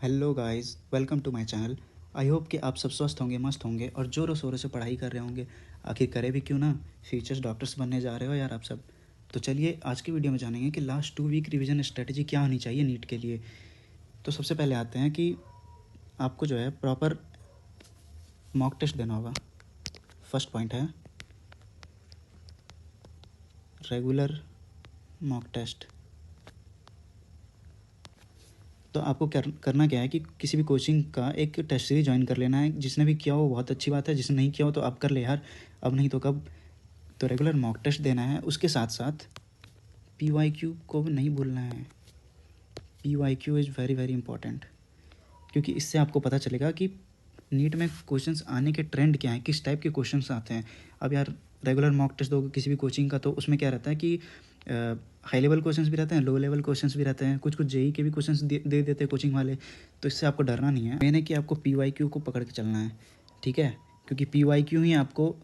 Hello guys, welcome to my channel. I hope कि आप सब स्वस्थ होंगे, मस्त होंगे और ज़ोरों शोरों से पढ़ाई कर रहे होंगे। आखिर करे भी क्यों ना, फ्यूचर्स डॉक्टर्स बनने जा रहे हो यार आप सब। तो चलिए आज की वीडियो में जानेंगे कि लास्ट 2 वीक रिवीजन स्ट्रेटजी क्या होनी चाहिए नीट के लिए। तो सबसे पहले आते हैं कि आपको जो है प्रॉपर मॉक टेस्ट देना होगा। फर्स्ट पॉइंट है रेगुलर मॉक टेस्ट। तो आपको करना क्या है कि किसी भी कोचिंग का एक टेस्ट सीरीज ज्वाइन कर लेना है। जिसने भी किया हो बहुत अच्छी बात है, जिसने नहीं किया हो तो आप कर ले यार, अब नहीं तो कब। तो रेगुलर मॉक टेस्ट देना है, उसके साथ साथ PYQ को भी नहीं भूलना है। PYQ is very very important, क्योंकि इससे आपको पता चलेगा कि नीट में क्वेश्चंस आने के ट्रेंड क्या हैं, किस टाइप के क्वेश्चंस आते हैं। अब यार रेगुलर मॉक टेस्ट दोगे किसी भी कोचिंग का तो उसमें क्या रहता है कि हाई लेवल क्वेश्चंस भी रहते हैं, लो लेवल क्वेश्चंस भी रहते हैं, कुछ कुछ जेई के भी क्वेश्चंस दे देते हैं कोचिंग वाले। तो इससे आपको डरना नहीं है, मेन है कि आपको PYQ को पकड़ के चलना है, ठीक है। क्योंकि PYQ ही आपको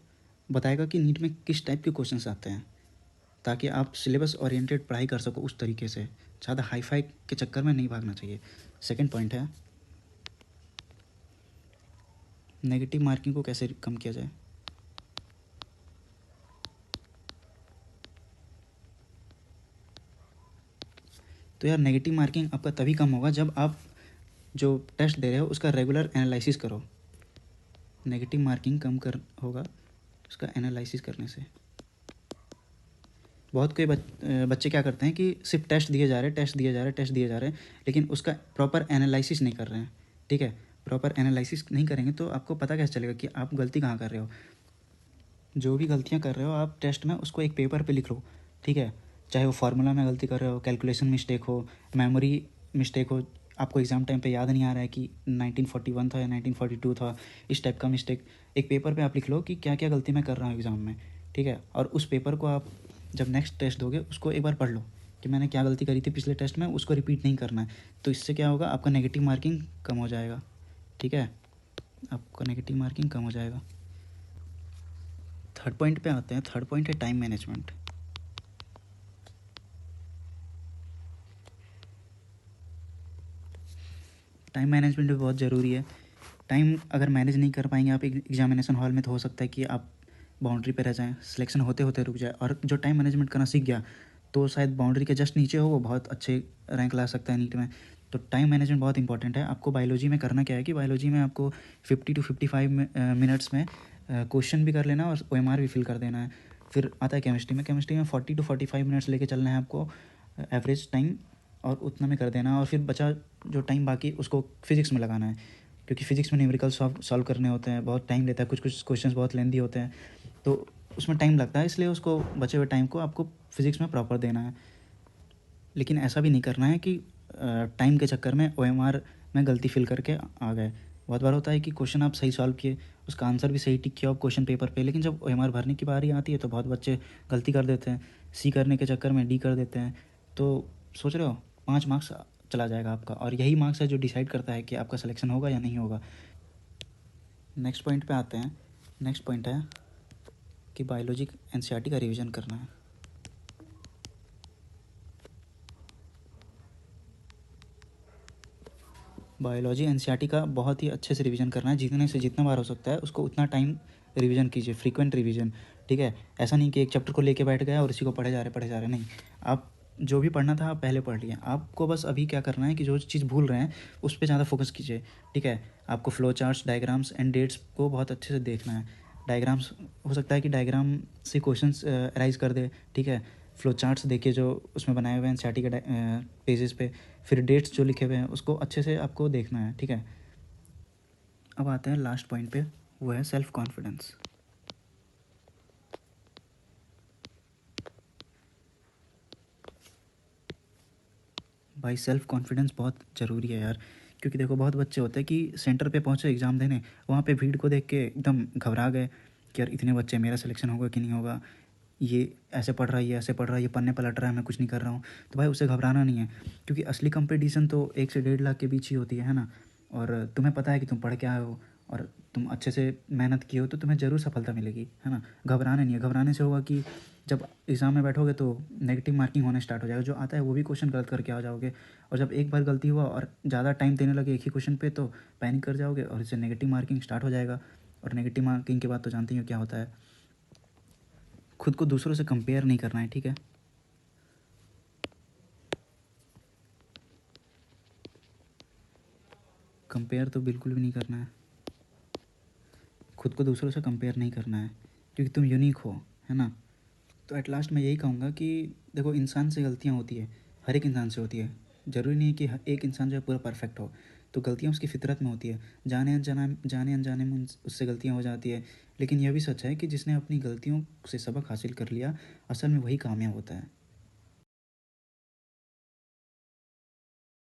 बताएगा कि नीट में किस टाइप के क्वेश्चंस आते हैं, ताकि आप सिलेबस ओरिएंटेड पढ़ाई कर सको उस तरीके से। ज़्यादा हाई फाई के चक्कर में नहीं भागना चाहिए। सेकंड पॉइंट है नेगेटिव मार्किंग को कैसे कम किया जाए। तो यार नेगेटिव मार्किंग आपका तभी कम होगा जब आप जो टेस्ट दे रहे हो उसका रेगुलर एनालिसिस करो। नेगेटिव मार्किंग कम कर होगा उसका एनालिसिस करने से। बहुत कोई बच्चे क्या करते हैं कि सिर्फ टेस्ट दिए जा रहे हैं, टेस्ट दिए जा रहे हैं, टेस्ट दिए जा रहे हैं, लेकिन उसका प्रॉपर एनालिसिस नहीं कर रहे हैं, ठीक है। प्रॉपर एनालिसिस नहीं करेंगे तो आपको पता कैसे चलेगा कि आप गलती कहाँ कर रहे हो। जो भी गलतियाँ कर रहे हो आप टेस्ट में उसको एक पेपर पे लिख लो, ठीक है। चाहे वो फार्मूला में गलती कर रहे हो, कैलकुलेशन मिस्टेक हो, मेमोरी मिस्टेक हो, आपको एग्ज़ाम टाइम पे याद नहीं आ रहा है कि 1941 था या 1942 था, इस टाइप का मिस्टेक एक पेपर पे आप लिख लो कि क्या क्या गलती मैं कर रहा हूँ एग्ज़ाम में, ठीक है। और उस पेपर को आप जब नेक्स्ट टेस्ट दोगे उसको एक बार पढ़ लो कि मैंने क्या गलती करी थी पिछले टेस्ट में, उसको रिपीट नहीं करना है। तो इससे क्या होगा, आपका नेगेटिव मार्किंग कम हो जाएगा, ठीक है। आपका नेगेटिव मार्किंग कम हो जाएगा। थर्ड पॉइंट पे आते हैं। थर्ड पॉइंट है टाइम मैनेजमेंट। टाइम मैनेजमेंट भी बहुत ज़रूरी है। टाइम अगर मैनेज नहीं कर पाएंगे आप एग्जामिनेशन हॉल में तो हो सकता है कि आप बाउंड्री पे रह जाएं, सिलेक्शन होते होते रुक जाए। और जो टाइम मैनेजमेंट करना सीख गया तो शायद बाउंड्री के जस्ट नीचे हो, वो बहुत अच्छे रैंक ला सकता है नीट में। तो टाइम मैनेजमेंट बहुत इंपॉर्टेंट है। आपको बायोलॉजी में करना क्या है कि बायोलॉजी में आपको 50 to 55 मिनट्स में क्वेश्चन भी कर लेना और OMR भी फिल कर देना है। फिर आता है केमिस्ट्री में। केमिस्ट्री में 40 to 45 मिनट्स लेके चलना है आपको एवरेज टाइम, और उतना में कर देना। और फिर बचा जो टाइम बाकी उसको फिज़िक्स में लगाना है, क्योंकि फ़िज़िक्स में न्यूमेरिकल सॉल्व करने होते हैं, बहुत टाइम लेता है, कुछ कुछ क्वेश्चंस बहुत लेंदी होते हैं तो उसमें टाइम लगता है। इसलिए उसको बचे हुए टाइम को आपको फिज़िक्स में प्रॉपर देना है। लेकिन ऐसा भी नहीं करना है कि टाइम के चक्कर में OMR में गलती फिल करके आ गए। बहुत बार होता है कि क्वेश्चन आप सही सॉल्व किए, उसका आंसर भी सही टिक किया आप क्वेश्चन पेपर पे, लेकिन जब OMR भरने की बारी आती है तो बहुत बच्चे गलती कर देते हैं, C करने के चक्कर में D कर देते हैं। तो सोच रहे हो 5 मार्क्स चला जाएगा आपका, और यही मार्क्स है जो डिसाइड करता है कि आपका सिलेक्शन होगा या नहीं होगा। नेक्स्ट पॉइंट पे आते हैं। नेक्स्ट पॉइंट है कि बायोलॉजी NCERT का रिवीजन करना है। बायोलॉजी NCERT का बहुत ही अच्छे से रिवीजन करना है, जितने से जितना बार हो सकता है उसको उतना टाइम रिवीजन कीजिए, फ्रीक्वेंट रिवीजन, ठीक है। ऐसा नहीं कि एक चैप्टर को लेके बैठ गया और इसी को पढ़े जा रहे नहीं। आप जो भी पढ़ना था आप पहले पढ़ लिए, आपको बस अभी क्या करना है कि जो चीज़ भूल रहे हैं उस पर ज़्यादा फोकस कीजिए, ठीक है। आपको flow charts, diagrams and dates को बहुत अच्छे से देखना है। डायग्राम्स हो सकता है कि डायग्राम से क्वेश्चंस अराइज कर दे, ठीक है। फ्लो चार्ट्स देखिए जो उसमें बनाए हुए हैं NCERT के पेजेस पे। फिर डेट्स जो लिखे हुए हैं उसको अच्छे से आपको देखना है, ठीक है। अब आते हैं लास्ट पॉइंट पे, वो है सेल्फ कॉन्फिडेंस। भाई सेल्फ कॉन्फिडेंस बहुत ज़रूरी है यार, क्योंकि देखो बहुत बच्चे होते हैं कि सेंटर पे पहुँचे एग्ज़ाम देने, वहाँ पे भीड़ को देख के एकदम घबरा गए कि यार इतने बच्चे, मेरा सिलेक्शन होगा कि नहीं होगा, ये ऐसे पढ़ रहा है, ये ऐसे पढ़ रहा है, ये पन्ने पलट रहा है, मैं कुछ नहीं कर रहा हूँ। तो भाई उसे घबराना नहीं है, क्योंकि असली कंपटीशन तो 1 से 1.5 लाख के बीच ही होती है ना। और तुम्हें पता है कि तुम पढ़ के आए हो और तुम अच्छे से मेहनत की हो तो तुम्हें ज़रूर सफलता मिलेगी, है ना। घबराना नहीं है। घबराने से होगा कि जब एग्ज़ाम में बैठोगे तो नेगेटिव मार्किंग होना स्टार्ट हो जाएगा, जो आता है वो भी क्वेश्चन गलत करके आ जाओगे। और जब एक बार गलती हुआ और ज़्यादा टाइम देने लगे एक ही क्वेश्चन पे तो पैनिक कर जाओगे और इससे नेगेटिव मार्किंग स्टार्ट हो जाएगा। और नेगेटिव मार्किंग के बाद तो जानती हो क्या होता है। खुद को दूसरों से कंपेयर नहीं करना है, ठीक है। कंपेयर तो बिल्कुल भी नहीं करना है। खुद को दूसरों से कंपेयर नहीं करना है क्योंकि तुम यूनिक हो, है ना। तो एट लास्ट मैं यही कहूँगा कि देखो, इंसान से गलतियाँ होती है, हर एक इंसान से होती है। ज़रूरी नहीं है कि एक इंसान जो है पूरा परफेक्ट हो। तो गलतियाँ उसकी फितरत में होती है, जाने अनजाने में उससे गलतियाँ हो जाती है। लेकिन यह भी सच है कि जिसने अपनी गलतियों से सबक हासिल कर लिया, असल में वही कामयाब होता है।